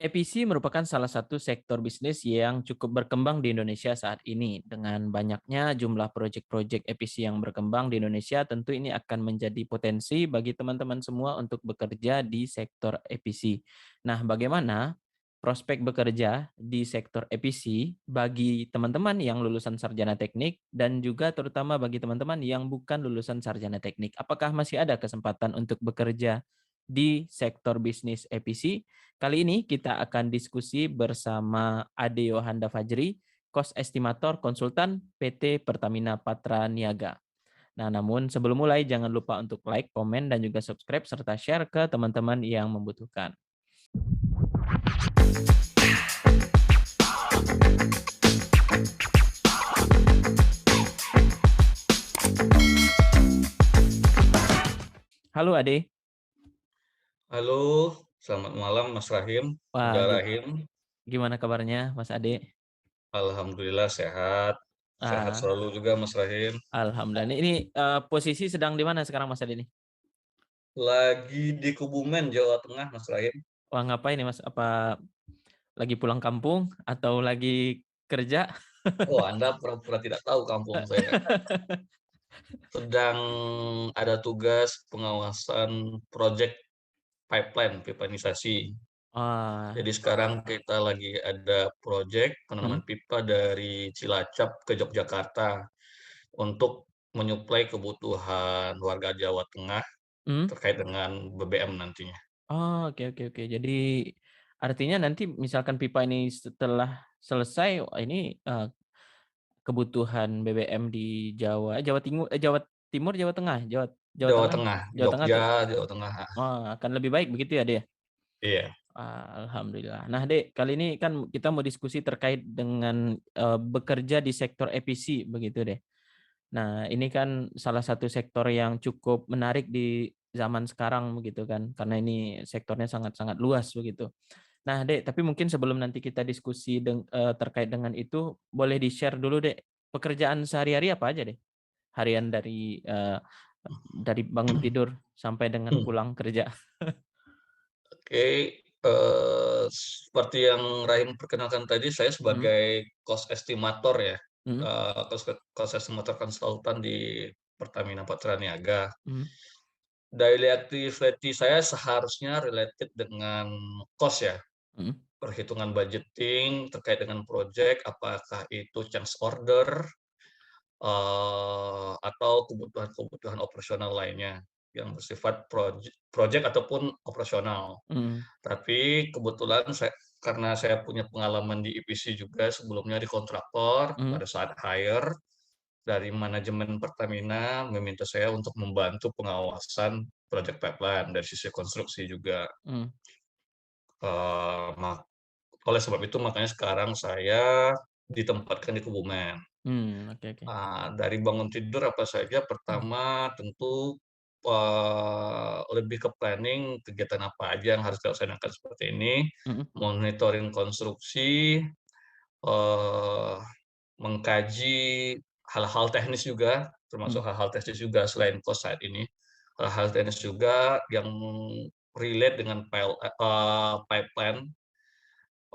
EPC merupakan salah satu sektor bisnis yang cukup berkembang di Indonesia saat ini. Dengan banyaknya jumlah proyek-proyek EPC yang berkembang di Indonesia, tentu ini akan menjadi potensi bagi teman-teman semua untuk bekerja di sektor EPC. Nah, bagaimana prospek bekerja di sektor EPC bagi teman-teman yang lulusan sarjana teknik dan juga terutama bagi teman-teman yang bukan lulusan sarjana teknik? Apakah masih ada kesempatan untuk bekerja di sektor bisnis EPC? Kali ini kita akan diskusi bersama Ade Yohanda Fajri, Cost Estimator Konsultan PT Pertamina Patra Niaga. Nah, namun sebelum mulai jangan lupa untuk like, komen, dan juga subscribe serta share ke teman-teman yang membutuhkan. Halo Ade. Halo, selamat malam Mas Rahim. Wah, Udah Rahim, gimana kabarnya Mas Ade? alhamdulillah sehat. Sehat Ah, selalu juga Mas Rahim. Alhamdulillah. Ini posisi sedang di mana sekarang Mas Ade nih? Lagi di Kebumen, Jawa Tengah Mas Rahim. Wah, ngapain nih Mas? Apa lagi pulang kampung atau lagi kerja? Oh, Anda pura-pura tidak tahu kampung saya. Sedang ada tugas pengawasan proyek pipeline pipanisasi. Wah, Jadi sekarang kita lagi ada proyek hmm, penanaman pipa dari Cilacap ke Yogyakarta untuk menyuplai kebutuhan warga Jawa Tengah hmm. terkait dengan BBM nantinya. Oh, oke, oke, oke. Jadi artinya nanti misalkan pipa ini setelah selesai, wah ini, kebutuhan BBM di Jawa Timur, Jawa Tengah? Jawa Jawa Tengah Tengah, Jawa Tengah Jogja, tuh, Jawa Tengah, akan lebih baik begitu ya, Dek? iya. Alhamdulillah. Nah, Dek, kali ini kan kita mau diskusi terkait dengan, bekerja di sektor EPC begitu, deh. Nah, ini kan salah satu sektor yang cukup menarik di zaman sekarang begitu kan, karena ini sektornya sangat-sangat luas begitu. Nah, Dek, tapi mungkin sebelum nanti kita diskusi terkait dengan itu, boleh di-share dulu, Dek, pekerjaan sehari-hari apa aja, Dek? Harian dari bangun tidur sampai dengan pulang kerja. Oke, seperti yang Rahim perkenalkan tadi, saya Mhm, sebagai cost estimator ya, mhm, cost estimator konsultan di Pertamina Patraniaga. mhm, Daily activity saya seharusnya related dengan cost ya, mhm, perhitungan budgeting terkait dengan project, apakah itu change order, atau kebutuhan-kebutuhan operasional lainnya yang bersifat project ataupun operasional. mhm, Tapi kebetulan karena saya punya pengalaman di EPC juga sebelumnya di kontraktor, mhm, pada saat hire dari manajemen Pertamina meminta saya untuk membantu pengawasan project pipeline dari sisi konstruksi juga. mhm, Eh, mak- oleh sebab itu makanya sekarang saya ditempatkan di Kebumen. oke, oke. Dari bangun tidur apa saja, Mhm, pertama tentu, lebih ke planning kegiatan apa aja yang harus dilaksanakan seperti ini, mhm, monitoring konstruksi, eee, mengkaji hal-hal teknis juga, termasuk mhm, hal-hal teknis juga selain cost saat ini. Hal-hal teknis juga yang relate dengan pipeline,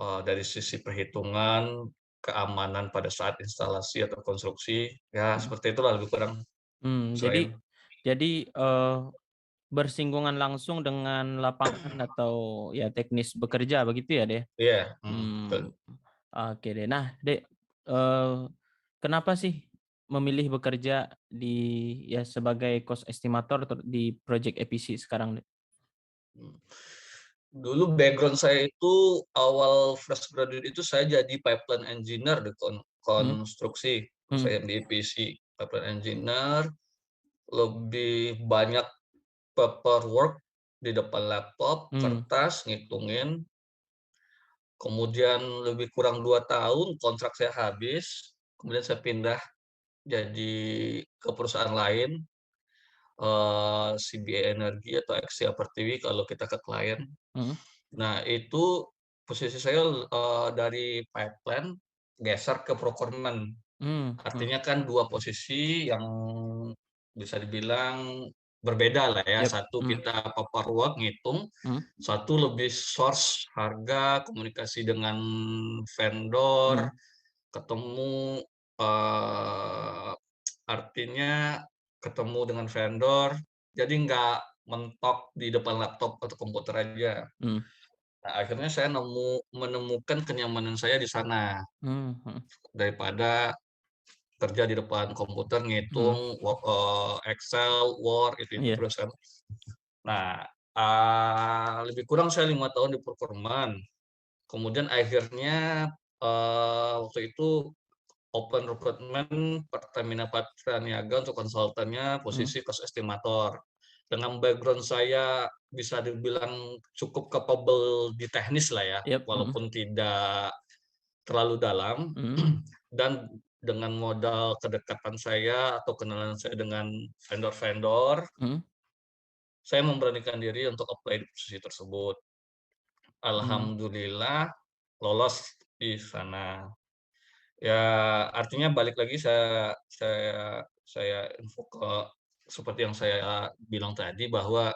dari sisi perhitungan, keamanan pada saat instalasi atau konstruksi, ya mhm. seperti itulah lebih kurang, Jadi Selain jadi, bersinggungan langsung dengan lapangan atau ya teknis bekerja begitu ya, Dek? iya, betul. Mmm, oke deh. Nah, Dek, eee, kenapa sih memilih bekerja di ya sebagai cost estimator di project EPC sekarang, Dek? Mmm. Dulu background saya itu awal fresh graduate itu saya jadi pipeline engineer di Mhm, konstruksi, mhm, saya di EPC, pipeline engineer, lebih banyak paperwork di depan laptop, mmm, kertas, ngitungin, kemudian lebih kurang 2 tahun kontrak saya habis, kemudian saya pindah jadi ke perusahaan lain, CBA Energi atau Exia Pertiwi kalau kita ke klien. mhm, Nah, itu posisi saya, dari pipeline geser ke procurement. mmm, mhm, Artinya kan 2 posisi yang bisa dibilang berbeda lah ya. Yap. Satu kita paperwork ngitung, Mhm, satu lebih source harga, komunikasi dengan mhm, vendor, ketemu, artinya ketemu dengan vendor, jadi nggak mentok di depan laptop atau komputer aja. mhm, Nah, akhirnya saya menemukan kenyamanan saya di sana, mmm, mhm, daripada kerja di depan komputer mhm, ngitung Excel, Word, itu iya, terus kan. Nah, lebih kurang saya 5 tahun di perfilman. Kemudian akhirnya, waktu itu open recruitment Pertamina Patraniaga untuk konsultannya mhm, posisi cost estimator. Dengan background saya bisa dibilang cukup capable di teknis lah ya, yap, mhm, walaupun tidak terlalu dalam, mhm, dan dengan modal kedekatan saya atau kenalan saya dengan vendor-vendor, mhm, saya memberanikan diri untuk apply di posisi tersebut. mmm, Alhamdulillah lolos di sana. Ya, artinya balik lagi saya info seperti yang saya bilang tadi bahwa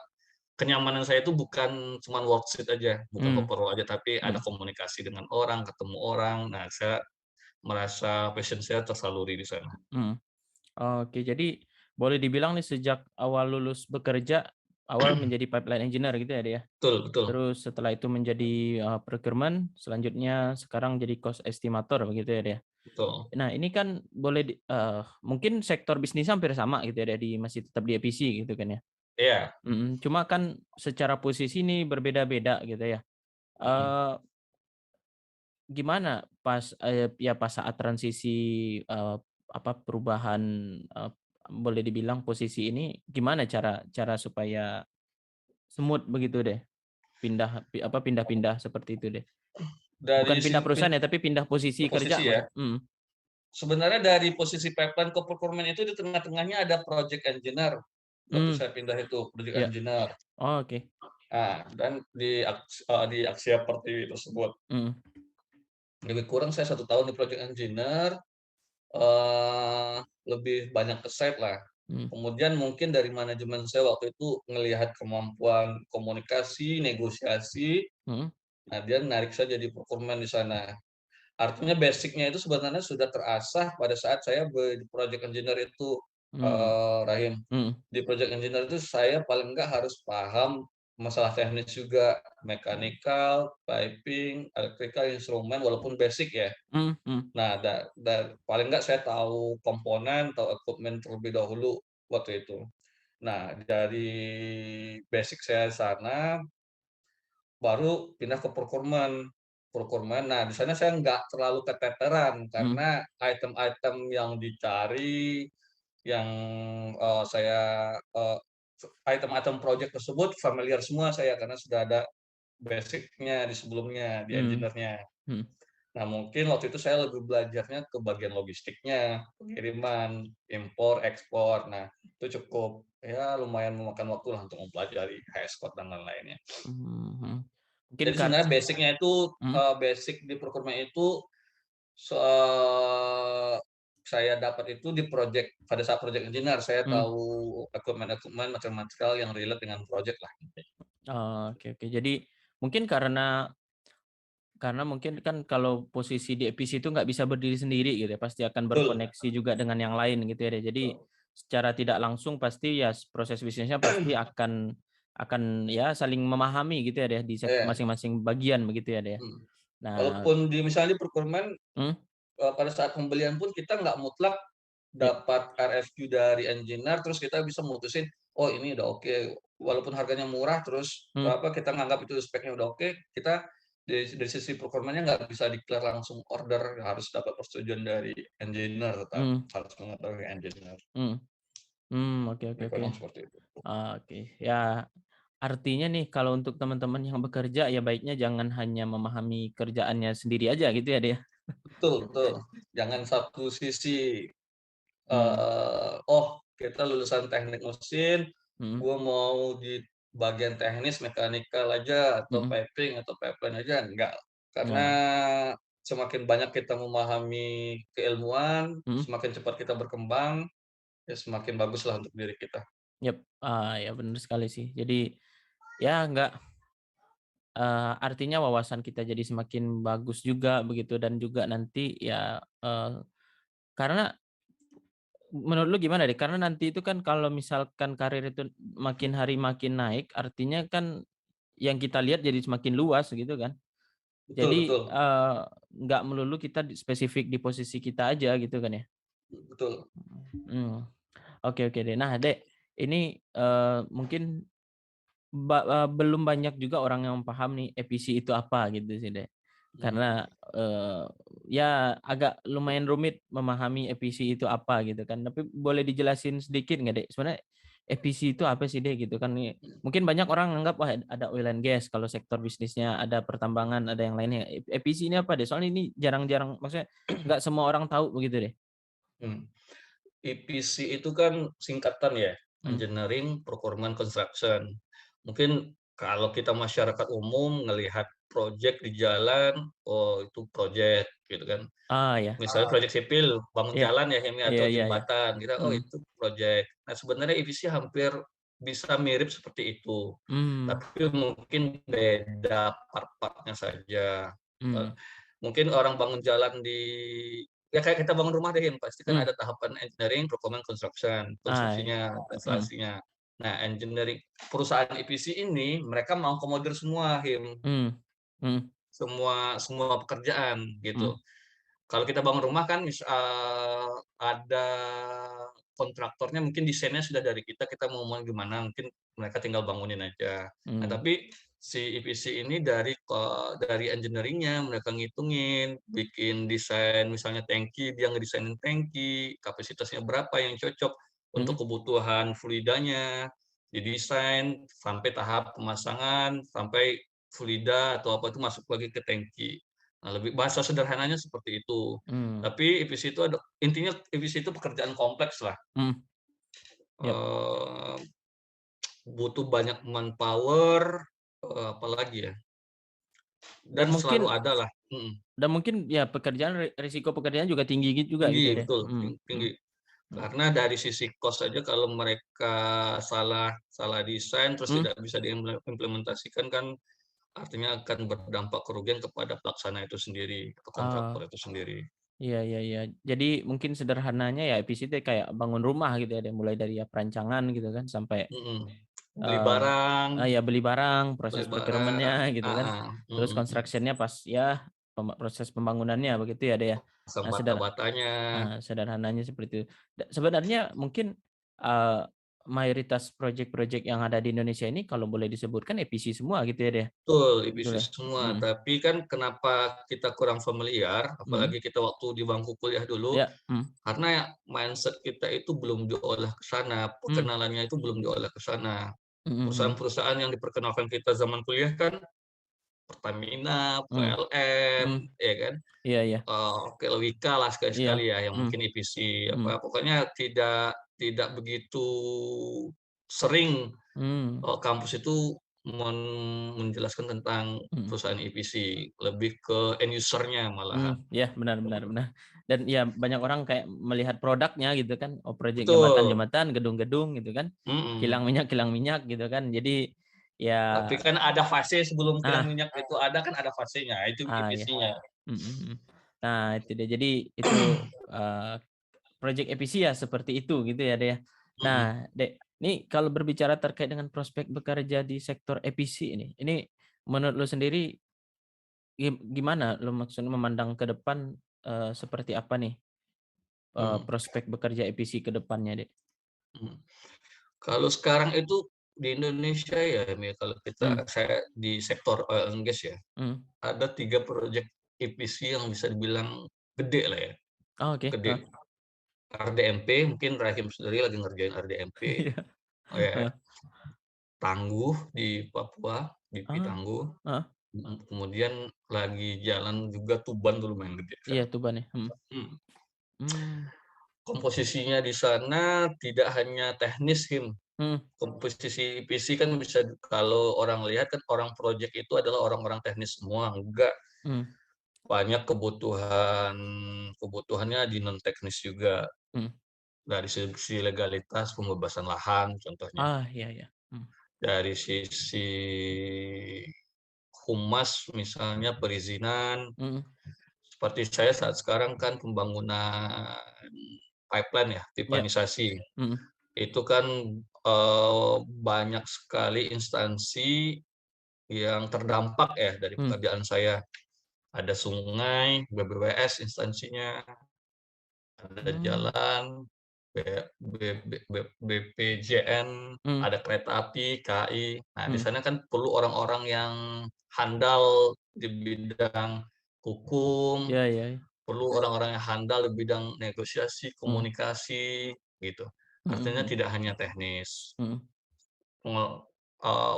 kenyamanan saya itu bukan cuman worksheet aja, bukan mmm, paperwork aja, tapi ada mhm, komunikasi dengan orang, ketemu orang. Nah, saya merasa passion saya tersaluri di sana. mhm. Oke, jadi boleh dibilang nih sejak awal lulus bekerja, awal menjadi pipeline engineer gitu ya, Dek, ya? Betul betul Terus setelah itu menjadi, procurement, selanjutnya sekarang jadi cost estimator begitu ya, Dek, ya? betul. Nah ini kan boleh mungkin sektor bisnisnya hampir sama gitu ya, Dek, masih tetap di EPC gitu kan ya? Iya, Mhm, cuma kan secara posisi ini berbeda-beda gitu ya. mhm. Eee, Gimana pas, ya pas saat transisi, perubahan, eee, boleh dibilang posisi ini gimana cara cara supaya smooth begitu deh, pindah-pindah seperti itu deh? Dari Bukan pindah perusahaan ya, tapi pindah posisi kerja posisi ya, maksud sebenarnya dari posisi pipeline ke procurement itu di tengah-tengahnya ada project engineer, waktu mmm, saya pindah itu project iya. engineer. Oh, oke. Dan di Axia Pertiwi tersebut. Mhm, Lebih kurang saya 1 tahun di project engineer, lebih banyak ke site lah. mhm, Kemudian mungkin dari manajemen saya waktu itu ngelihat kemampuan komunikasi, negosiasi, mhm, nah dia narik saya jadi procurement di sana. Artinya basic-nya itu sebenarnya sudah terasah pada saat saya di project engineer itu, mmm, Rahim. mhm, Di project engineer itu saya paling enggak harus paham masalah teknis juga, mechanical, piping, electrical, instrumen, walaupun basic ya. mhm, mhm, Nah, paling enggak saya tahu komponen, tahu equipment terlebih dahulu waktu itu. Nah, dari basic saya sana, baru pindah ke procurement. Procurement, nah di sana saya nggak terlalu keteteran mhm, karena item-item yang dicari, yang, saya, item-item project tersebut familiar semua saya karena sudah ada basic-nya di sebelumnya, di mmm, engineer-nya. mhm, Nah, mungkin waktu itu saya lebih belajarnya ke bagian logistiknya, pengiriman, impor, ekspor. Nah, itu cukup, ya lumayan memakan waktu lah untuk mempelajari HS code dan lain-lainnya. mhm, mhm. Mungkin Jadi kan sebenarnya basic-nya itu, mhm, basic di procurement itu, saya dapat itu di project pada saat project engineer, saya mhm. tahu equipment-equipment, material-material yang relate dengan project lah. Oh, oke, oke. Jadi mungkin karena mungkin kan kalau posisi di EPC itu nggak bisa berdiri sendiri gitu ya, pasti akan Betul berkoneksi juga dengan yang lain gitu ya, Dek. Jadi betul. secara tidak langsung pasti ya proses bisnisnya pasti akan ya saling memahami gitu ya, Dek, di Iya, masing-masing bagian begitu ya, Dek, ya. mhm. Nah Walaupun misalnya di procurement, mhm, pada saat pembelian pun kita nggak mutlak iya, dapat RFQ dari engineer, terus kita bisa mutusin, "Oh ini udah oke." Walaupun harganya murah, terus mhm, kita nganggap itu speknya udah oke, kita dari sisi procurement-nya nggak bisa declare langsung order, harus dapat persetujuan dari engineer tetap, mhm, harus mengetahui engineer. mhm, mmm, oke, oke, Lebih oke. kurang seperti itu. Oke, ya artinya nih kalau untuk teman-teman yang bekerja ya baiknya jangan hanya memahami kerjaannya sendiri aja gitu ya, Dek, ya? Betul betul. Jangan satu sisi, Mhm, "Oh kita lulusan teknik mesin, mhm, gua mau di bagian teknis mekanikal aja atau mhm, piping atau pipeline aja," enggak. Karena nah, semakin banyak kita memahami keilmuan, mhm, semakin cepat kita berkembang, ya semakin baguslah untuk diri kita. Yap, ya benar sekali sih. Jadi, ya nggak artinya wawasan kita jadi semakin bagus juga begitu dan juga nanti ya, karena menurut lu gimana deh? Karena nanti itu kan kalau misalkan karir itu makin hari makin naik, artinya kan yang kita lihat jadi semakin luas gitu kan. Betul Jadi, betul, nggak melulu kita spesifik di posisi kita aja gitu kan ya. betul. Mhm, oke oke deh. Nah Dek, ini, mungkin belum banyak juga orang yang paham nih EPC itu apa gitu sih, Dek. Mhm. Karena, ya agak lumayan rumit memahami EPC itu apa gitu kan. Tapi boleh dijelasin sedikit nggak, Dek? Sebenarnya EPC itu apa sih, Dek, gitu kan nih. Mungkin banyak orang anggap, wah ada oil and gas kalau sektor bisnisnya, ada pertambangan, ada yang lainnya. EPC ini apa, deh? Soalnya ini jarang-jarang maksudnya nggak semua orang tahu begitu deh. Mhm. EPC itu kan singkatan ya, Mmm, Engineering Procurement Construction. Mungkin kalau kita masyarakat umum ngelihat project di jalan, oh itu project gitu kan. ya. Misalnya project sipil, bangun Iya. jalan ya ini Iya atau iya iya. jembatan, kita, oh Mhm. itu project. Nah sebenarnya EPC hampir bisa mirip seperti itu, Mmm, tapi mungkin beda part-part-nya saja. Eee, mmm, mungkin orang bangun jalan di ya kayak kita bangun rumah deh, yang pasti kan mmm. ada tahapan engineering, procurement, construction, Ya. konstruksinya, Mhm. instalasinya. Nah, engineering perusahaan EPC ini mereka mengakomodir semua, Mmm. Mhm. semua semua pekerjaan Mhm. gitu. Kalau kita bangun rumah kan ada kontraktornya mungkin desainnya sudah dari kita mau gimana, mungkin mereka tinggal bangunin aja. Nah, Mmm. tapi si EPC ini dari engineering-nya mereka ngitungin, bikin desain misalnya tangki, dia ngedesainin tangki, kapasitasnya berapa yang cocok untuk Mhm. kebutuhan fluidanya, didesain sampai tahap pemasangan, sampai fluida atau apa itu masuk lagi ke tangki. Nah, lebih bahasa sederhananya seperti itu. Mmm. Tapi EPC itu intinya EPC itu pekerjaan kompleks lah, Mhm. Yap. eee, butuh banyak manpower, apalagi ya, Dan dan selalu mungkin ada lah, ya pekerjaan risiko pekerjaan juga tinggi juga tinggi gitu ya, Dek? betul, Mhm. Mhm. tinggi. Mhm. Karena dari sisi cost saja kalau mereka salah salah desain terus Mmm. tidak bisa diimplementasikan kan artinya akan berdampak kerugian kepada pelaksana itu sendiri atau kontraktor Oh, itu sendiri. iya iya iya. Jadi mungkin sederhananya ya EPC itu kayak bangun rumah gitu ya, Dek, mulai dari ya perancangan gitu kan sampai, Mhm. Beli eee, barang ya beli barang, proses beli procurement-nya barang gitu kan, heeh, terus mhm, construction-nya pas ya proses pembangunannya begitu ya, Dek, ya? pasang Nah bata-batanya. Sederhananya seperti itu. Sebenarnya mungkin, eee, mayoritas project-project yang ada di Indonesia ini kalau boleh disebutkan EPC semua gitu ya, Dek, ya? Betul, Betul IPC ya? semua. Mhm. Tapi kan kenapa kita kurang familiar, Mhm. apalagi kita waktu di bangku kuliah dulu, Iya. Mhm. karena mindset kita itu belum diolah ke sana, Mmm. pengenalannya itu belum diolah ke sana. Mhm mhm. Perusahaan-perusahaan yang diperkenalkan kita zaman kuliah kan Pertamina, Mmm. PLN, Mmm. ya kan, Iya iya. oke Lewika lah Iya. sekali-sekali ya, yang Mmm. mungkin IPC, Mhm. apa, pokoknya tidak tidak begitu sering Mmm. Kampus itu menjelaskan tentang Mhm. perusahaan EPC, lebih ke end user-nya malahan. Iya, benar benar benar. Dan ya banyak orang kayak melihat produknya gitu kan, oh project Betul, jembatan-jembatan, gedung-gedung gitu kan, mhm. kilang minyak gitu kan. Jadi ya Tapi kan ada fase sebelum kilang ah minyak itu ada kan ada fasenya, itu iya. EPC-nya. Mhm mhm. Nah, itu dia. Jadi itu, eee, project EPC ya seperti itu gitu ya, Dek, ya. Nah, Mhm, Dek, nih kalau berbicara terkait dengan prospek bekerja di sektor EPC ini menurut lu sendiri gimana lu maksudnya memandang ke depan, seperti apa nih, mhm, prospek bekerja EPC ke depannya, Dek? mhm. Kalau sekarang itu di Indonesia ya, kalau Mmm. saya di sektor oil and gas ya, Mhm. ada 3 project EPC yang bisa dibilang gede lah ya, Oh, oke. gede. RDMP mungkin Rahim sendiri lagi ngerjain RDMP, Iya. oh ya. Heeh. Tangguh di Papua, BP Ah, Tangguh, heeh. kemudian lagi jalan juga Tuban tuh lumayan gede Iya, sekarang. Tuban ya? Mhm. Mhm. Mmm. Komposisinya di sana tidak hanya teknis, Mhm. komposisi PC kan bisa kalau orang lihat kan orang project itu adalah orang-orang teknis semua, enggak, Mhm. banyak kebutuhannya di non teknis juga. Mhm. dari sisi legalitas pembebasan lahan contohnya, Ah, iya iya. dari sisi humas misalnya perizinan, Mhm, seperti saya saat sekarang kan pembangunan pipeline ya, iya, pipanisasi. mhm, Itu kan, banyak sekali instansi yang terdampak ya dari mmm, pekerjaan saya. Ada sungai, BBWS instansinya, ada mmm, jalan, B B B B BPJN, mhm, ada kereta api, KAI. Nah, di mhm. sana kan perlu orang-orang yang handal di bidang hukum, Iya iya iya. perlu orang-orang yang handal di bidang negosiasi, Mhm, komunikasi, gitu. mhm Artinya mhm, tidak hanya teknis. mhm.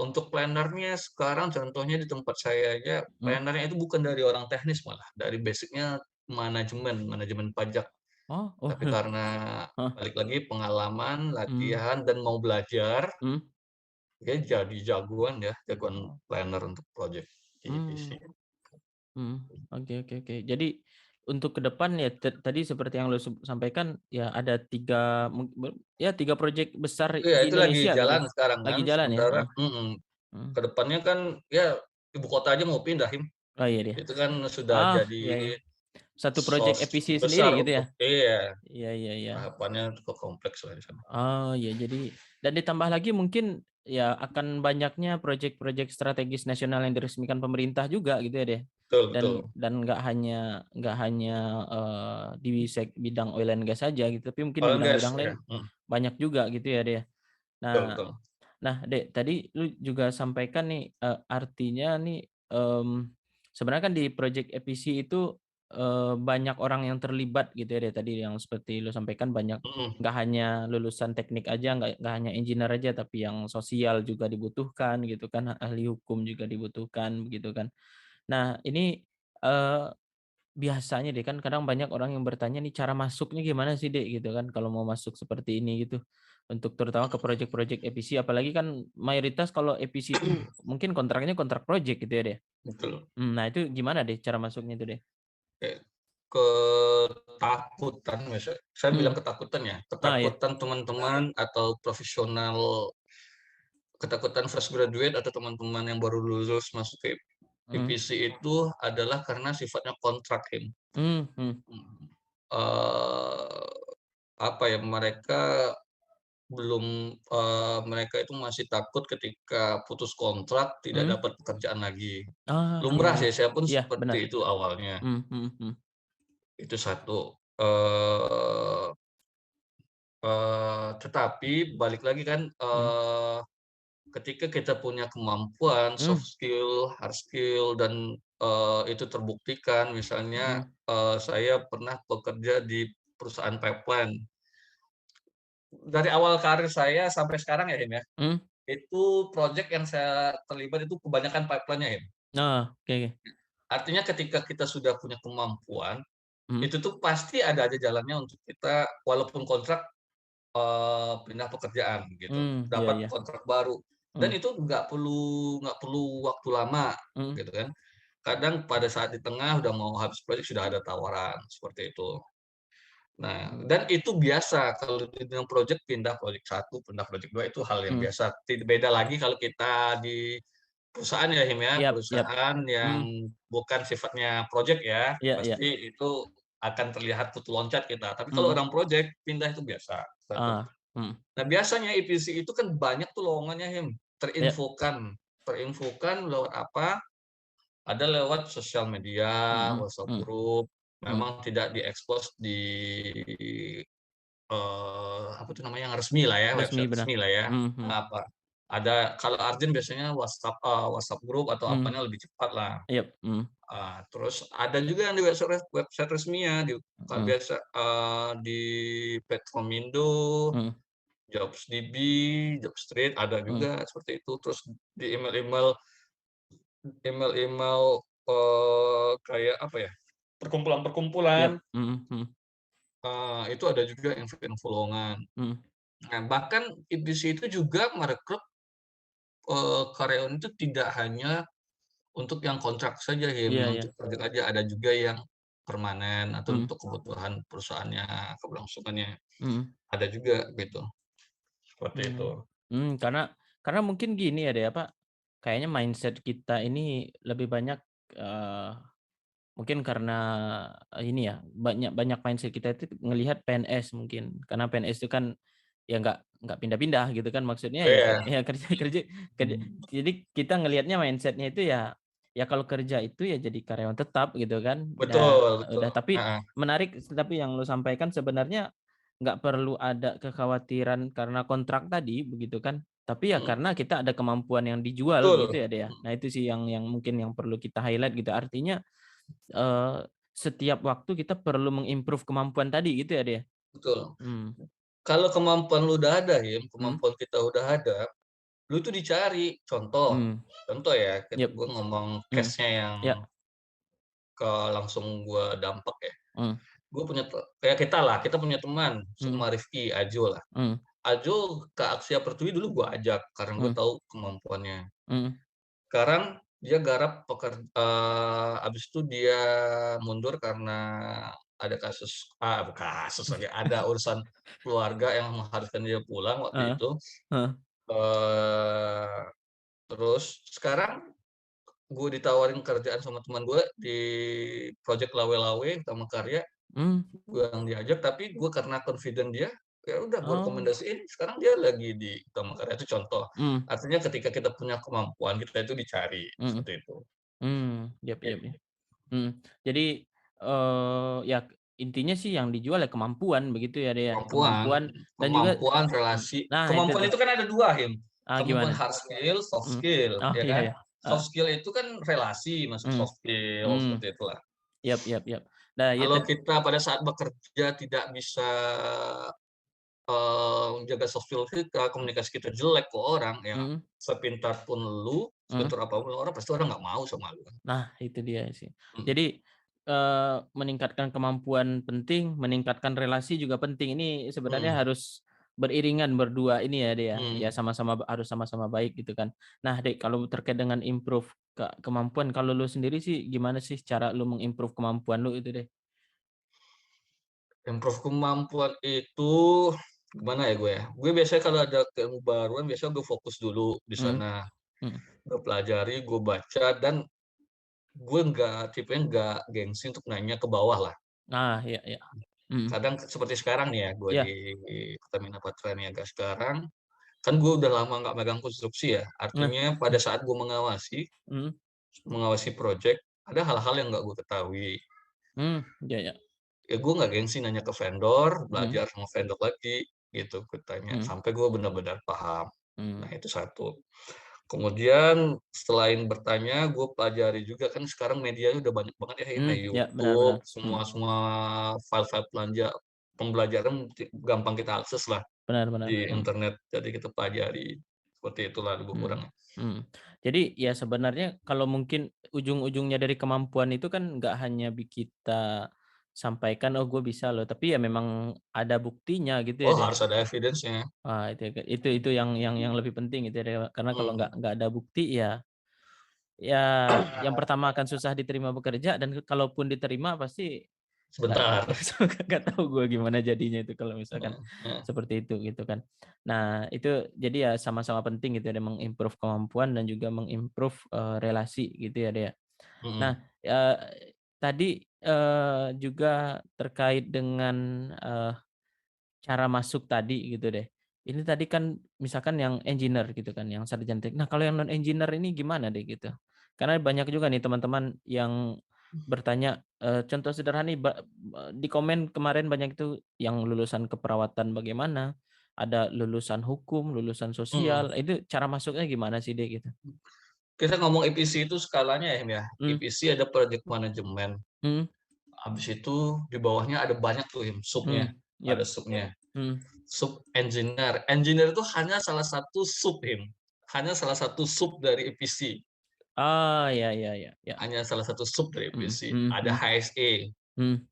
Untuk planner-nya sekarang contohnya di tempat saya aja, Mhm. planner-nya itu bukan dari orang teknis malah, dari basic-nya manajemen pajak. Oh oh, Tapi karena heeh, balik lagi pengalaman, mmm, latihan, dan mau belajar, mhm. dia jadi jagoan ya, jagoan Oh, planner untuk project EPC. mmm, mhm. Oke oke oke. Jadi untuk ke depan ya tadi seperti yang lo sampaikan ya ada 3 ya 3 project besar Iya, di itu lagi Indonesia gitu jalan ya? sekarang kan, Lagi jalan ya? sementara Heeh, mhm. ke depannya kan ya ibu kota aja mau pindah, Oh iya dia. itu kan sudah Ah, jadi iya iya. Satu project sos EPC sendiri besar gitu ya? untuk iya, Iya iya iya. tahapannya cukup kompleks lah di sana. Oh, ya jadi dan ditambah lagi mungkin ya akan banyaknya proyek-proyek strategis nasional yang diresmikan pemerintah juga gitu ya deh. Betul betul. Dan nggak hanya, di bidang oil and gas saja gitu, tapi mungkin di Oil gas, bidang-bidang lain ya, banyak juga gitu ya deh. betul Nah betul. nah Dek, tadi lu juga sampaikan nih, artinya nih, sebenarnya kan di project EPC itu, banyak orang yang terlibat gitu ya Dek, tadi yang seperti lu sampaikan banyak Mhm, nggak hanya lulusan teknik aja, nggak hanya engineer aja, tapi yang sosial juga dibutuhkan gitu kan, ahli hukum juga dibutuhkan begitu kan. Nah ini, eee biasanya deh kan kadang banyak orang yang bertanya nih cara masuknya gimana sih Dek gitu kan kalau mau masuk seperti ini gitu. Untuk terutama ke project-project EPC apalagi kan mayoritas kalau EPC itu mungkin kontraknya kontrak project gitu ya deh. betul. Nah itu gimana deh cara masuknya itu deh? Kayak ketakutan saya bilang Mhm. ketakutan ya, Ah, ya. ketakutan teman-teman atau profesional, ketakutan fresh graduate atau teman-teman yang baru lulus masuk ke Mhm. IPC itu adalah karena sifatnya kontrak, Mmm, mhm. eee, apa ya, mereka itu masih takut ketika putus kontrak tidak Mhm. dapat pekerjaan lagi. Ah, iya Lumrah iya. sih, saya pun Iya benar. seperti itu awalnya, Mhm mhm mhm. itu satu. Tetapi balik lagi kan, Mhm. ketika kita punya kemampuan, soft Mmm, skill, hard skill, dan, itu terbuktikan misalnya, mhm. saya pernah bekerja di perusahaan pipeline. Dari awal karir saya sampai sekarang ya, Mhm. itu project yang saya terlibat itu kebanyakan pipeline-nya, Oh, oke oke. Artinya ketika kita sudah punya kemampuan, Mhm. itu tuh pasti ada aja jalannya untuk kita walaupun kontrak, pindah pekerjaan gitu, Iya dapat iya. kontrak baru, dan Mhm. itu nggak perlu waktu lama Mhm. gitu kan. Kadang pada saat di tengah udah mau habis proyek sudah ada tawaran, seperti itu. Nah, dan itu biasa kalau di dalam project pindah project satu pindah project 2 itu hal yang Mhm. biasa. Beda lagi kalau kita di perusahaan ya, Iyap iyap. perusahaan yang Mhm. bukan sifatnya project ya, Iya iya. pasti itu akan terlihat kutu loncat kita. Tapi kalau Mhm. orang project, pindah itu biasa, satu. Ah, mhm. Nah, biasanya EPC itu kan banyak tuh lowongannya, Iya. terinfokan. Terinfokan lewat apa? Ada lewat sosial media, Mhm WhatsApp mhm group, mhm. memang tidak diekspos di, apa tuh namanya, yang resmi lah ya, Resmi website benar. resmi lah ya. Mhm mhm Apa, ada kalau urgent biasanya WhatsApp group atau mhm. apanya lebih cepat lah. Iyap, mhm Terus ada juga yang di website resminya, kalau mhm biasa, di Platformindo, mhm JobsDB, Jobstreet ada mhm. juga seperti itu. Terus di email-email, kayak apa ya, Iyap, perkumpulan-perkumpulan, mhm mhm itu ada juga info-info lowongan. mhm Nah, bahkan IBC itu juga merekrut, karyawan itu tidak hanya untuk yang kontrak saja, iya yang iya. untuk project aja, ada juga yang permanen atau mhm, untuk kebutuhan perusahaannya, keberlangsungannya, mhm, ada juga gitu, seperti itu. mmm, karena mungkin gini ya deh, apa, kayaknya mindset kita ini lebih banyak, eee, mungkin karena, ini ya, banyak banyak mindset kita itu ngelihat PNS mungkin, karena PNS itu kan ya nggak pindah-pindah gitu kan, maksudnya ya Iya, ya kerja kerja kerja mmm, jadi kita ngelihatnya mindset-nya itu ya ya kalau kerja itu ya jadi karyawan tetap gitu kan, betul betul, udah tapi heeh, menarik tapi yang lu sampaikan sebenarnya nggak perlu ada kekhawatiran karena kontrak tadi begitu kan, tapi ya mhm, karena kita ada kemampuan yang dijual begitu betul, ya, deh ya. Nah itu sih yang mungkin yang perlu kita highlight gitu, artinya, setiap waktu kita perlu meng-improve kemampuan tadi gitu ya, deh ya? betul. Mmm, Kalau kemampuan lu udah ada, mhm, kemampuan kita udah ada, lu tuh dicari. Contoh mmm, contoh ya, yap, gue ngomong mhm, case-nya yang ya, langsung gue dampak ya. mmm, Gue punya kayak kita lah, kita punya teman mhm, sama Rifki, Ajo lah. mmm, Ajo ke Aksi Pertiwi dulu gue ajak karena gue mmm, tahu kemampuannya. mhm, Sekarang dia garap habis itu dia mundur karena ada kasus kasus lagi, ada urusan keluarga yang mengharuskan dia pulang waktu heeh, itu. heeh, Eee, terus sekarang gue ditawarin kerjaan sama teman gue di project Lawe-Lawe Utama Karya, mmm, gue yang diajak, tapi gue karena confident dia, ya udah gue oh, rekomendasiin, sekarang dia lagi di Utama Karya, itu contoh. mmm, Artinya ketika kita punya kemampuan, kita itu dicari, mhm, seperti itu. yap Ya, yap yap, mhm. Jadi, ya intinya sih yang dijual ya kemampuan begitu ya, deh ya, kemampuan kemampuan dan juga kemampuan, relasi. nah itu Kemampuan tuh, itu kan ada 2, kemampuan gimana? hard skill, soft Mhm, skill, oh ya iya kan? ya, heeh, Soft skill itu kan relasi, masuk mmm, soft skill, mmm, seperti itulah. yap yap yap. Nah ya Kalau kita pada saat bekerja tidak bisa, menjaga soft skill kita, komunikasi kita jelek ke orang, ya mhm, sepintar pun lu, mhm. sepintar apapun orang, pasti orang nggak mau sama lu kan. Nah, itu dia sih. Mhm, Jadi, meningkatkan kemampuan penting, meningkatkan relasi juga penting. Ini sebenarnya mhm, harus beriringan berdua ini ya, Dek, ya. Ya mhm. sama-sama harus sama-sama baik gitu kan. Nah, Dek, kalau terkait dengan improve kemampuan, kalau lu sendiri sih gimana sih cara lu meng-improve kemampuan lu itu, Dek? Improve kemampuan itu gimana ya gue ya, gue biasanya kalau ada keilmu baruan biasanya gue fokus dulu di Mhm, sana. mhm. Gue pelajari, gue baca, dan gue nggak tipenya nggak gengsi untuk nanya ke bawah lah. Nah, iya iya. Mhm. Kadang seperti sekarang nih ya, gue di Iya, Pertamina Patraniaga sekarang, kan gue udah lama nggak megang konstruksi ya. nah, Artinya pada saat gue mengawasi mhm, mengawasi project, ada hal-hal yang nggak gue ketahui. iya iya. Ya gue nggak gengsi nanya ke vendor, Mhm, belajar sama vendor lagi, gitu, gue tanya, mhm, sampai gue benar-benar paham. Nah, mmm, itu satu. Kemudian selain bertanya, gue pelajari juga, kan sekarang medianya udah banyak banget ya, kayak iya, benar benar. YouTube, Mhm, semua semua file-file pembelajaran gampang kita akses lah benar benar. di Mhm. internet. Jadi kita pelajari, seperti itulah lebih Mhm, kurangnya. mhm. Jadi ya sebenarnya kalau mungkin ujung-ujungnya dari kemampuan itu kan nggak hanya kita sampaikan, "Oh gue bisa loh," tapi ya memang ada buktinya gitu ya Oh, deh. harus ada evidence-nya. Wah itu yang lebih penting gitu ya deh, karena kalau Mhm, nggak ada bukti ya ya yang pertama akan susah diterima bekerja dan kalaupun diterima pasti nggak sebentar. nggak tahu gue gimana jadinya itu kalau misalkan Heeh, heeh, seperti itu gitu kan. Nah itu jadi ya sama-sama penting gitu ya meng-improve kemampuan dan juga meng-improve, relasi gitu ya, Dea. Ya. Nah, mhm, tadi, juga terkait dengan, cara masuk tadi gitu deh. Ini tadi kan misalkan yang engineer gitu kan, yang sarjana nah kalau yang non engineer ini gimana deh gitu? Karena banyak juga nih teman-teman yang bertanya, contoh sederhana nih di komen kemarin banyak itu yang lulusan keperawatan bagaimana, ada lulusan hukum, lulusan mhm. sosial, itu cara masuknya gimana sih deh gitu? Kita ngomong EPC itu skalanya ya, ya. Mmm, EPC ada project management, mhm, habis itu di bawahnya ada banyak tuh sub-nya, mhm, ada yap, sub-nya. mhm. Sub engineer. Engineer itu hanya salah satu sub, hanya salah satu sub dari EPC, Oh, ya ya ya ya, hanya salah satu sub dari mhm EPC. mhm Ada mhm, HSE. mhm,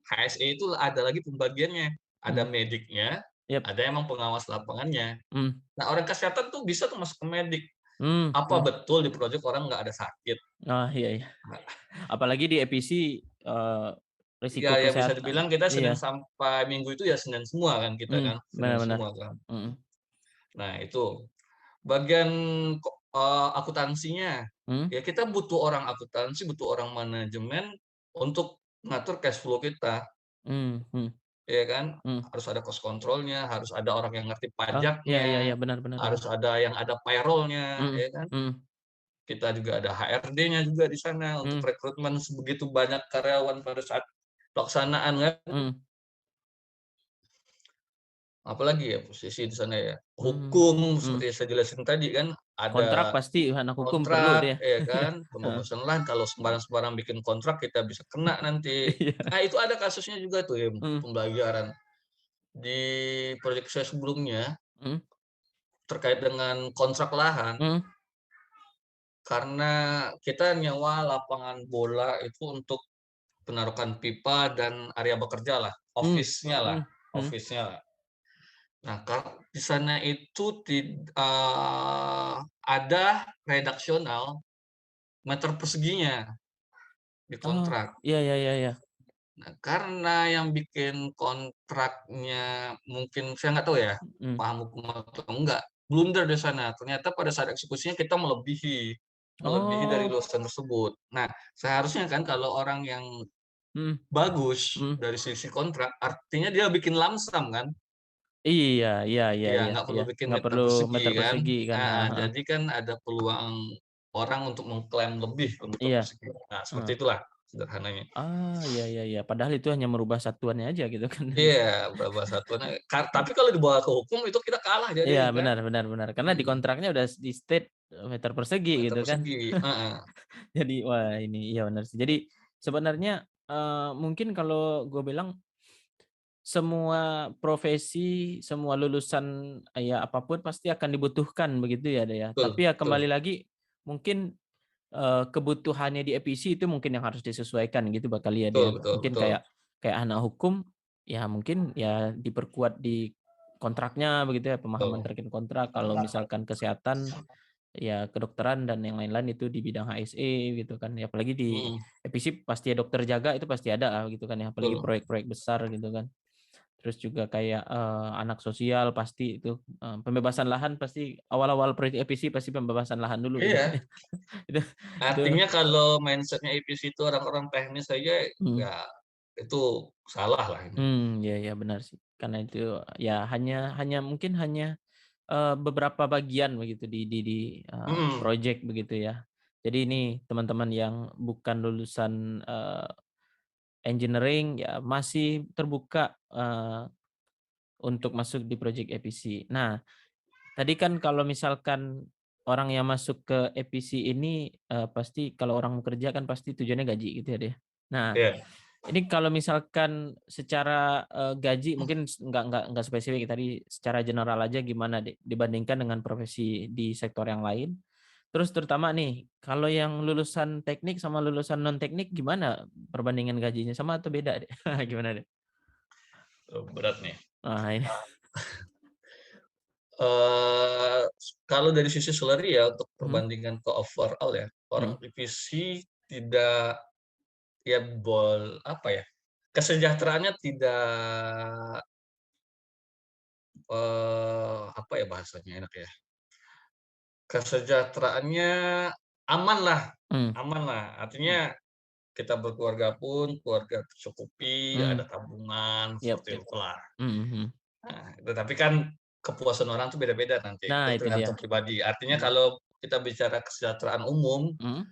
HSE itu ada lagi pembagiannya, ada mhm, mediknya, yap, ada emang pengawas lapangannya. mmm, Nah, orang kesehatan tuh bisa tuh masuk ke medik. mmm, Apa mhm. betul di project orang nggak ada sakit? Oh, iya iya. Apalagi di EPC risiko Ya bisa kesehatan. dibilang kita Senin Iya, sampai Minggu itu ya Senin semua kan kita kan, Senin benar benar. semua kan. Mhm, Nah itu, bagian akuntansinya, mhm, ya kita butuh orang akuntansi, butuh orang manajemen untuk ngatur cash flow kita, mmm, mhm, ya kan. mhm. Harus ada cost control-nya, harus ada orang yang ngerti Oh, iya iya iya, pajaknya, benar benar benar. harus ada yang ada payroll-nya, Mhm ya kan. mhm Kita juga ada HRD-nya juga di sana untuk mhm rekrutmen sebegitu banyak karyawan pada saat pelaksanaan kan. mhm Apalagi ya posisi di sana ya, mhm hukum mhm. seperti yang saya jelasin tadi kan, Kontrak ada pasti anak hukum perlu kontrak dia. ya kan, Heeh, pembebasan lahan kalau sembarang-sembarang bikin kontrak kita bisa kena nanti. iya, Nah itu ada kasusnya juga tuh ya, mhm pembelajaran. Di proyek saya sebelumnya, mhm terkait dengan kontrak lahan, mhm. karena kita nyewa lapangan bola itu untuk penarukan pipa dan area bekerja lah, Mmm, office-nya lah, mhm mhm. office-nya lah. Nah, di sana itu ada redaksional meter perseginya di Oh, kontrak. iya iya iya iya. Nah, karena yang bikin kontraknya mungkin saya nggak tahu ya, Mhm. paham hukum atau enggak, blunder di sana. Ternyata pada saat eksekusinya kita melebihi melebihi dari Oh, luasan tersebut. Nah, seharusnya kan kalau orang yang mhm bagus mhm. dari sisi kontrak, artinya dia bikin lamsam kan? Iya iya iya Iya, iya nggak iya. perlu bikin Nggak meter perlu persegi meter kan. persegi kan, heeh Heeh, heeh. jadi kan ada peluang orang untuk mengklaim lebih ke meter Iya, persegi. Nah, seperti heeh. itulah sederhananya. Ah, iya iya iya. Padahal itu hanya merubah satuannya aja gitu kan. Iya, berapa satuannya, tapi kalau dibawa ke hukum itu kita kalah Iya, jadinya kan. benar benar benar. Karena di Mhm, kontraknya udah di state, meter persegi meter gitu kan. persegi, heeh, Jadi wah ini iya benar sih. Jadi sebenarnya, mungkin kalau gue bilang semua profesi, semua lulusan, ya apapun pasti akan dibutuhkan begitu ya, Dea, ya. betul Tapi ya betul kembali lagi mungkin, kebutuhannya di EPC itu mungkin yang harus disesuaikan gitu kali ya, betul Dea. betul Mungkin betul. kayak kayak anak hukum, ya mungkin ya diperkuat di kontraknya begitu ya, pemahaman Betul. terkait kontrak. Kalau misalkan kesehatan, ya kedokteran dan yang lain-lain itu di bidang HSE gitu kan. Ya apalagi di Mhm, EPC pasti ya dokter jaga itu pasti ada gitu kan ya, apalagi betul. proyek-proyek besar gitu kan. Terus juga kayak, anak sosial pasti itu, pembebasan lahan pasti awal-awal proyek EPC pasti pembebasan lahan dulu gitu kan Iya, ya. Itu itu artinya kalau mindset-nya IPS itu orang-orang teknis saja, mhm, ya itu salah lah ini. iya iya benar sih. Karena itu ya hanya hanya mungkin hanya, beberapa bagian begitu di Mhm, project begitu ya. Jadi ini teman-teman yang bukan lulusan, engineering ya masih terbuka, untuk masuk di project EPC. Nah, tadi kan kalau misalkan orang yang masuk ke EPC ini, pasti kalau orang bekerja kan pasti tujuannya gaji gitu ya, deh. Nah, iya. ini kalau misalkan secara, gaji mungkin nggak spesifik tadi secara general aja gimana, deh dibandingkan dengan profesi di sektor yang lain? Terus terutama nih, kalau yang lulusan teknik sama lulusan non teknik gimana perbandingan gajinya, sama atau beda, deh? Gimana, deh? Berat nih. Nah ini Eee, Kalau dari sisi salary ya untuk mhm perbandingan ke overall ya, orang mhm divisi tidak ya apa ya, kesejahteraannya tidak, apa ya bahasanya enak ya, kesejahteraannya amanlah mhm amanlah. mhm Artinya kita berkeluarga pun keluarga tercukupi, ada mhm, tabungan, yap seperti yap, itulah. mhm mhm. Nah, tetapi kan kepuasan orang tuh beda-beda nanti, itu Nah itu dia, tergantung pribadi. Artinya mhm kalau kita bicara kesejahteraan umum, mhm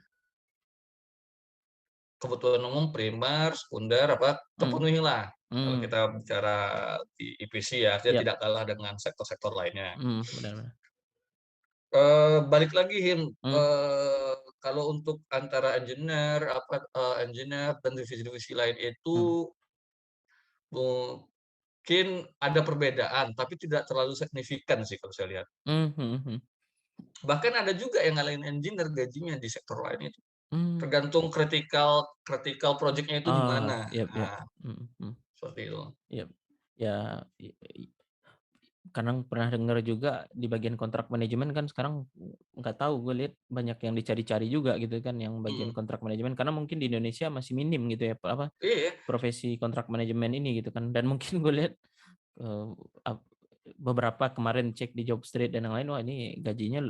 kebutuhan umum primer, sekunder, apa, mhm terpenuhi lah. Kalau mhm, kita bicara di IPC ya, artinya yap, tidak kalah dengan sektor-sektor lainnya. benar benar, Balik lagi mhm kalau untuk antara engineer dan divisi-divisi lain itu mhm mungkin ada perbedaan, tapi tidak terlalu signifikan sih kalau saya lihat. mhm mhm Bahkan ada juga yang ngalahin engineer gajinya di sektor lain itu. mhm, Tergantung kritikal kritikal projeknya itu di mana. yap yap, Nah, mhm mhm, seperti itu. yap. Ya, i i Kadang pernah dengar juga di bagian kontrak manajemen kan sekarang nggak tahu, gue lihat banyak yang dicari-cari juga gitu kan yang bagian Mhm, kontrak manajemen karena mungkin di Indonesia masih minim gitu ya apa iya, profesi kontrak manajemen ini gitu kan dan mungkin gue lihat eh, ap- beberapa kemarin cek di Jobstreet dan yang lain wah ini gajinya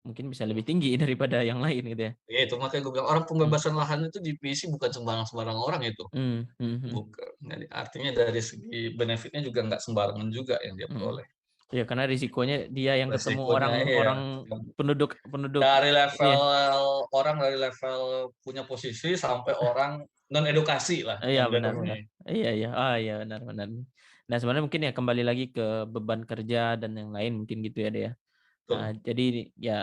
mungkin bisa lebih tinggi daripada yang lain gitu ya. iya itu makanya gue bilang orang Hmm. pembebasan lahan itu di PC bukan sembarang-sembarang orang itu. Hmm. Hmm. Hmm. Bukan. Jadi artinya dari segi benefitnya juga nggak sembarangan juga yang dia Hmm. peroleh. Ya karena risikonya dia yang ketemu Resikonya iya. orang-orang penduduk penduduk Dari iya. level orang dari level punya posisi sampai orang non edukasi lah Iya yang benar benar. jatuhnya. Iya iya. Ah iya benar benar. Nah sebenarnya mungkin ya kembali lagi ke beban kerja dan yang lain mungkin gitu ya deh ya. Nah Betul, jadi ya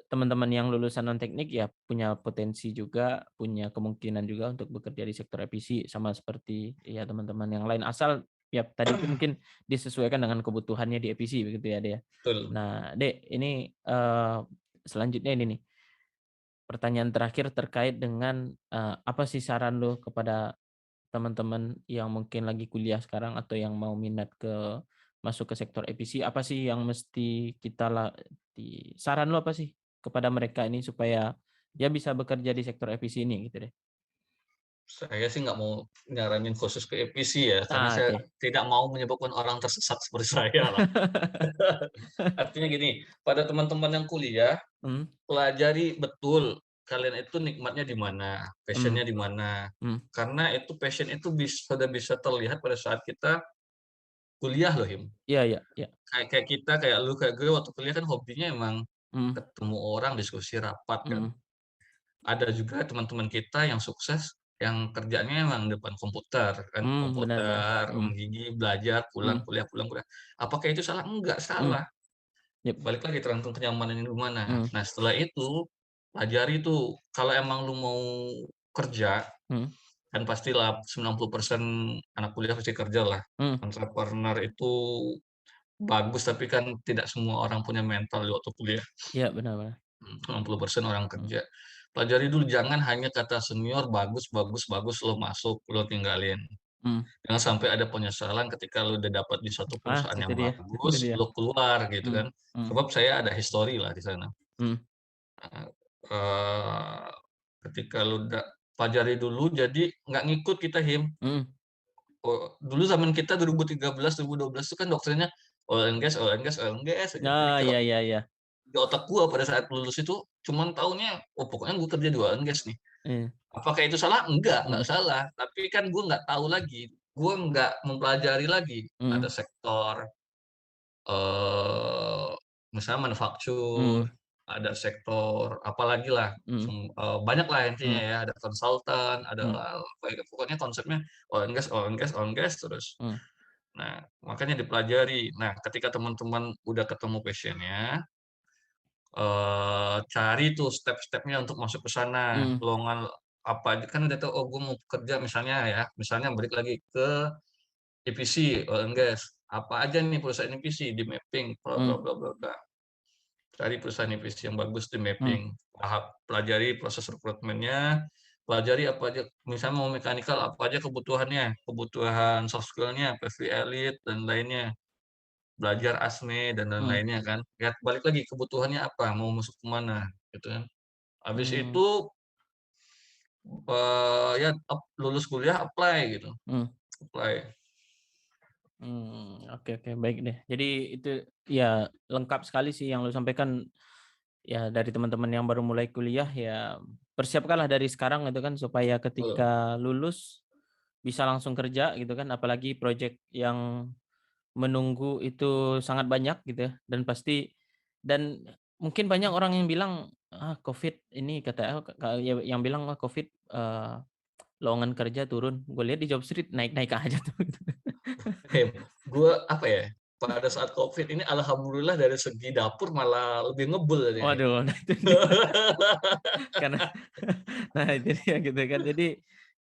teman-teman yang lulusan non teknik ya punya potensi juga, punya kemungkinan juga untuk bekerja di sektor EPC sama seperti ya teman-teman yang lain asal ya tadi itu mungkin disesuaikan dengan kebutuhannya di EPC begitu ya deh ya. betul. Nah Dek ini selanjutnya ini nih pertanyaan terakhir terkait dengan apa sih saran lo kepada teman-teman yang mungkin lagi kuliah sekarang atau yang mau minat masuk ke sektor EPC, apa sih yang mesti kita saran lo apa sih kepada mereka ini supaya ya bisa bekerja di sektor EPC ini gitu deh. Saya sih nggak mau nyaranin khusus ke EPC ya, karena Ah, saya oke. tidak mau menyebabkan orang tersesat seperti saya lah. Artinya gini, pada teman-teman yang kuliah, Hmm, pelajari betul kalian itu nikmatnya di mana, hmm, passion-nya di mana. hmm. Karena itu passion itu sudah bisa terlihat pada saat kita kuliah loh, Him. Iya, iya, iya. Kayak kayak kita, kayak lu, kayak gue waktu kuliah kan hobinya emang Hmm, ketemu orang, diskusi rapat kan. hmm, Ada juga teman-teman kita yang sukses, yang kerjanya emang depan komputer kan, benar, benar. komputer, Hmm, menggigi, belajar, pulang hmm, kuliah pulang kuliah. Apakah itu salah? Enggak hmm, salah. yep, Balik lagi tergantung kenyamanannya di mana. hmm, Nah, setelah itu pelajari tuh, kalau emang lu mau kerja, hmm, kan pastilah 90% anak kuliah pasti kerja lah. hmm. Entrepreneur itu bagus, tapi kan tidak semua orang punya mental di waktu kuliah. Iya, benar, benar. 90% orang Hmm, kerja. Pelajari dulu, jangan hanya kata senior bagus bagus bagus lo masuk, lo tinggalin. hmm. Jangan sampai ada penyesalan ketika lo udah dapat di suatu Ah, perusahaan itu yang dia, itu bagus, dia. lo keluar gitu Hmm, kan. hmm, Sebab saya ada history lah di sana. hmm, Heeh, ketika lo udah pelajari dulu, jadi nggak ngikut kita, Him. hmm. Dulu zaman kita 2013, 2012 itu kan doktrinnya oil and gas, oil and gas, oil and gas aja. Jadi Ah, kalau iya, iya, iya. di otak gua pada saat lulus itu cuman taunya, "Oh, pokoknya gua kerja di oil and gas nih." Hmm, Apakah itu salah? Enggak hmm, salah. Tapi kan gua nggak tahu lagi, gua nggak mempelajari lagi. hmm, Ada sektor, eee, misalnya manufaktur, hmm, ada sektor apalagi lah, hmm, banyak lah intinya hmm, ya, ada konsultan, ada hmm, pokoknya konsepnya oil and gas, oil and gas, oil and gas terus. hmm, Nah, makanya dipelajari. Nah, ketika teman-teman udah ketemu passion-nya, cari tuh step-stepnya untuk masuk ke sana. hmm, Lowongan apa aja kan udah tahu, oh gue mau kerja misalnya ya, misalnya balik lagi ke EPC, oil and gas. Apa aja nih perusahaan EPC di mapping, bla bla hmm, bla bla bla. Cari perusahaan EPC yang bagus di hmm, mapping. Pelajari proses rekrutmennya, pelajari apa aja, misalnya mau mekanikal apa aja kebutuhannya, kebutuhan soft skill-nya, PV Elite dan lainnya. Belajar ASME dan hmm, lain-lainnya kan. Lihat balik lagi kebutuhannya apa, mau masuk ke mana, gitu kan. Habis hmm, itu, ya lulus kuliah apply gitu, hmm, apply. oke oke baik deh. Jadi itu ya lengkap sekali sih yang lu sampaikan ya dari teman-teman yang baru mulai kuliah ya persiapkanlah dari sekarang gitu kan supaya Betul. ketika lulus bisa langsung kerja gitu kan apalagi project yang menunggu itu sangat banyak gitu ya dan pasti dan mungkin banyak orang yang bilang ah COVID ini kata ya yang bilang ah COVID lowongan kerja turun. Gue lihat di Jobstreet naik-naik aja tuh. Gue apa ya, pada saat COVID ini alhamdulillah dari segi dapur malah lebih ngebul jadinya. Waduh, nah itu dia. Karena nah itu dia gitu kan. Jadi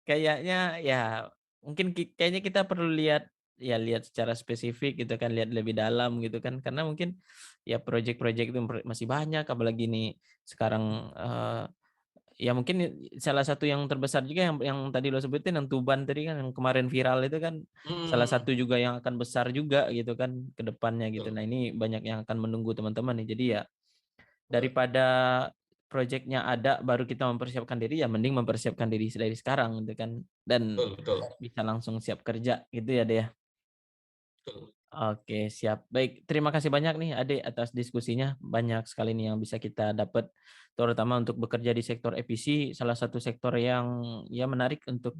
kayaknya ya mungkin kayaknya kita perlu lihat ya lihat secara spesifik gitu kan, lihat lebih dalam gitu kan. Karena mungkin ya project-project itu masih banyak apalagi nih sekarang ya mungkin salah satu yang terbesar juga yang tadi lo sebutin yang Tuban tadi kan yang kemarin viral itu kan salah Mhm, satu juga yang akan besar juga gitu kan ke depannya gitu. betul Nah, ini banyak yang akan menunggu teman-teman nih. Jadi ya betul daripada projeknya ada baru kita mempersiapkan diri, ya mending mempersiapkan diri dari sekarang gitu kan dan betul betul bisa langsung siap kerja gitu ya, deh. betul. Oke, siap. Baik, terima kasih banyak nih Ade atas diskusinya. Banyak sekali nih yang bisa kita dapat, terutama untuk bekerja di sektor EPC, salah satu sektor yang ya menarik untuk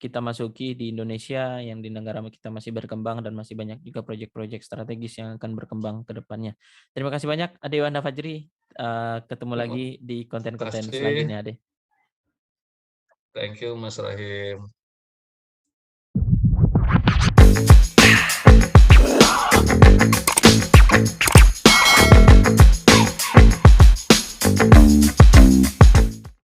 kita masuki di Indonesia, yang di negara kita masih berkembang dan masih banyak juga proyek-proyek strategis yang akan berkembang ke depannya. Terima kasih banyak Ade Wanda Fajri. Ketemu Terima lagi di konten-konten kasih, selanjutnya Ade. thank you Mas Rahim.